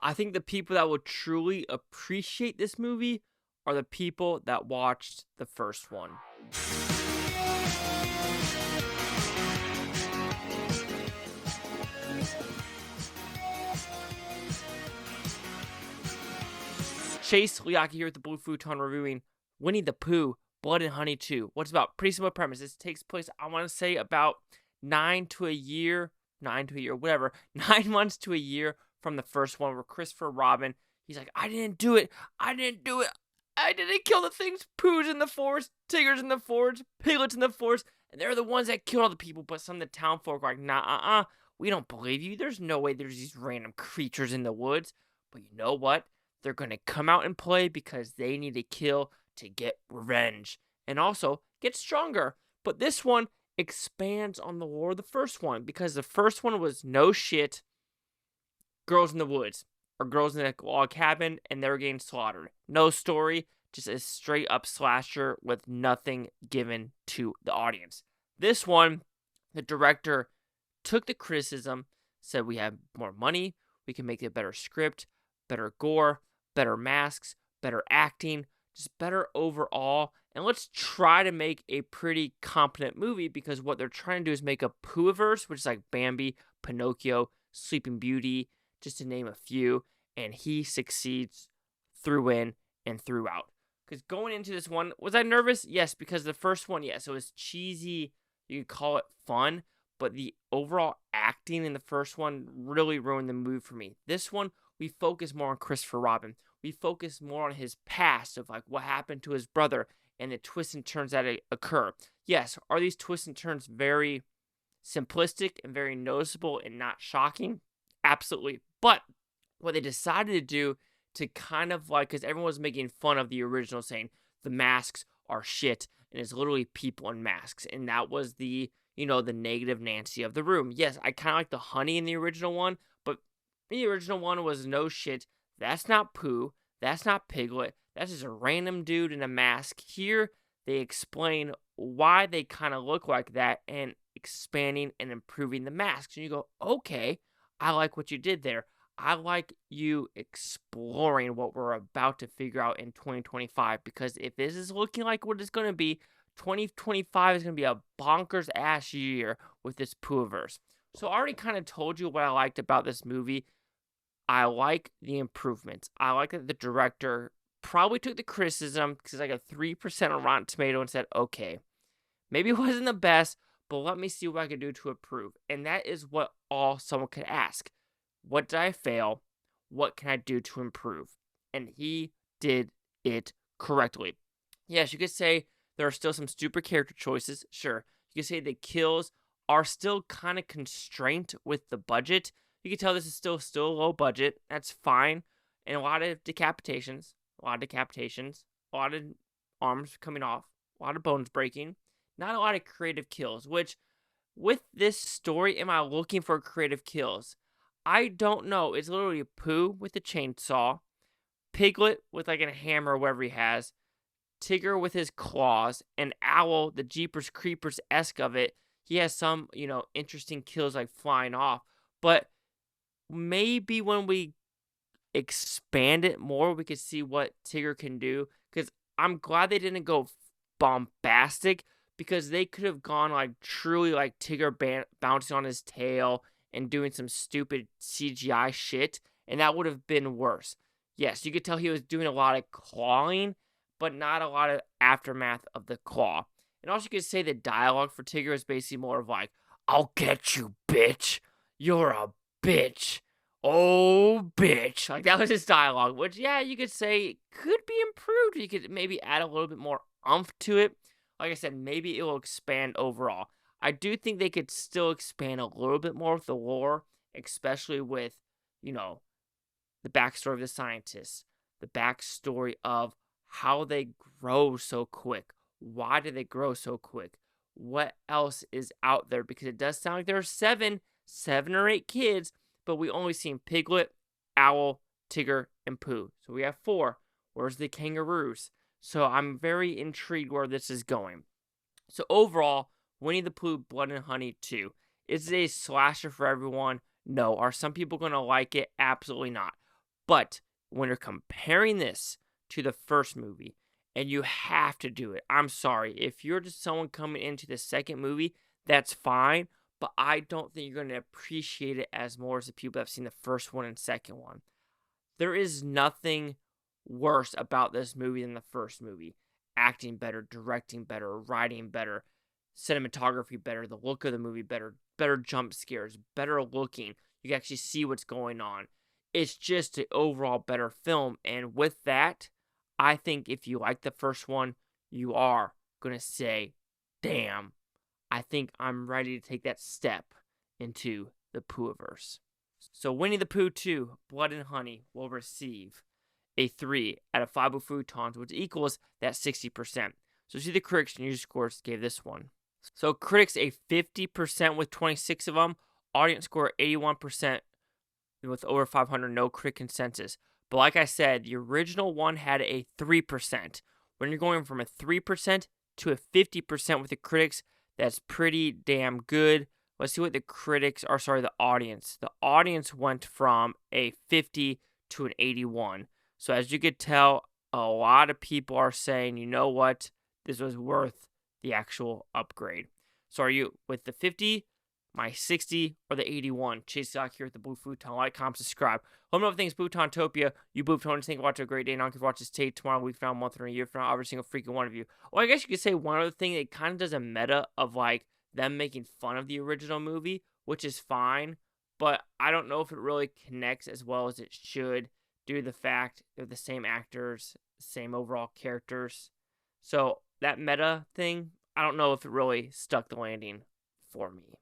I think the people that will truly appreciate this movie are the people that watched the first one. Chase Liaki here with the Blue Futon reviewing Winnie-the-Pooh, Blood and Honey 2. What's about? Pretty simple premise. This takes place, I want to say, about 9 months to a year from the first one, where Christopher Robin, he's like, I didn't do it. I didn't kill the things. Pooh's in the forest, Tigger's in the forest, Piglet's in the forest, and they're the ones that killed all the people. But some of the town folk are like, nah, we don't believe you. There's no way there's these random creatures in the woods. But you know what? They're going to come out and play because they need to kill to get revenge and also get stronger. But this one expands on the lore of the first one, because the first one was no shit, girls in the woods or girls in a log cabin and they were getting slaughtered. No story, just a straight up slasher with nothing given to the audience. This one, the director took the criticism, said we have more money, we can make a better script, better gore, better masks, better acting, just better overall, and let's try to make a pretty competent movie, because what they're trying to do is make a POOHNIVERSE, which is like Bambi, Pinocchio, Sleeping Beauty, just to name a few, and he succeeds through in and throughout. Because going into this one, was I nervous? Yes, because the first one, yes, it was cheesy, you could call it fun, but the overall acting in the first one really ruined the movie for me. This one, we focus more on Christopher Robin. We focus more on his past of like what happened to his brother and the twists and turns that occur. Yes, are these twists and turns very simplistic and very noticeable and not shocking? Absolutely. But what they decided to do to kind of like, because everyone was making fun of the original, saying the masks are shit and it's literally people in masks. And that was the, the negative Nancy of the room. Yes, I kind of like the honey in the original one, but the original one was no shit. That's not Pooh. That's not Piglet. That's just a random dude in a mask. Here, they explain why they kind of look like that and expanding and improving the masks. And you go, okay, I like what you did there. I like you exploring what we're about to figure out in 2025. Because if this is looking like what it's going to be, 2025 is going to be a bonkers ass year with this Poohniverse. So I already kind of told you what I liked about this movie. I like the improvements. I like that the director probably took the criticism, because I got 3% on Rotten Tomato, and said, okay, maybe it wasn't the best, but let me see what I can do to improve. And that is what all someone could ask. What did I fail? What can I do to improve? And he did it correctly. Yes, you could say there are still some stupid character choices. Sure. You could say the kills are still kind of constrained with the budget. You can tell this is still low budget. That's fine. And a lot of decapitations, a lot of arms coming off, a lot of bones breaking. Not a lot of creative kills, which with this story, am I looking for creative kills? I don't know. It's literally Pooh with a chainsaw, Piglet with like a hammer or whatever he has, Tigger with his claws, and Owl, the Jeepers Creepers-esque of it. He has some, interesting kills like flying off. But maybe when we expand it more, we could see what Tigger can do. Because I'm glad they didn't go bombastic, because they could have gone like truly like Tigger bouncing on his tail and doing some stupid CGI shit, and that would have been worse. Yes, you could tell he was doing a lot of clawing, but not a lot of aftermath of the claw. And also you could say the dialogue for Tigger is basically more of like, I'll get you, bitch. You're a bitch. Oh, bitch. Like, that was his dialogue, which, yeah, you could say could be improved. You could maybe add a little bit more oomph to it. Like I said, maybe it will expand overall. I do think they could still expand a little bit more with the lore, especially with, the backstory of the scientists, the backstory of how they grow so quick. Why do they grow so quick? What else is out there? Because it does sound like there are seven or eight kids, but we only seen Piglet, Owl, Tigger, and Pooh. So we have 4. Where's the kangaroos? So I'm very intrigued where this is going. So overall, Winnie-the-Pooh, Blood and Honey 2. Is it a slasher for everyone? No. Are some people going to like it? Absolutely not. But when you're comparing this to the first movie, and you have to do it, I'm sorry. If you're just someone coming into the second movie, that's fine. But I don't think you're going to appreciate it as more as the people that have seen the first one and second one. There is nothing worse about this movie than the first movie. Acting better, directing better, writing better, cinematography better, the look of the movie better, better jump scares, better looking. You can actually see what's going on. It's just an overall better film. And with that, I think if you like the first one, you are going to say, damn, I think I'm ready to take that step into the Poohniverse. So Winnie-the-Pooh 2, Blood and Honey, will receive a 3 out of 5 Futons, which equals that 60%. So see the critics and user scores gave this one. So critics a 50% with 26 of them. Audience score 81% with over 500, no critic consensus. But like I said, the original one had a 3%. When you're going from a 3% to a 50% with the critics, that's pretty damn good. Let's see what the the audience. The audience went from a 50 to an 81. So as you could tell, a lot of people are saying, you know what, this was worth the actual upgrade. So are you with the 50, my 60, or the 81? Chase Doc here at the Blue Futon. Like, comment, subscribe. Let me know if things Bootontopia. You Bootoners think watch a great day. Now, you can watch this tape tomorrow, week from now, month, or a year from now. Every single freaking one of you. Well, I guess you could say one other thing that kind of does a meta of like them making fun of the original movie, which is fine. But I don't know if it really connects as well as it should due to the fact they're the same actors, same overall characters. So that meta thing, I don't know if it really stuck the landing for me.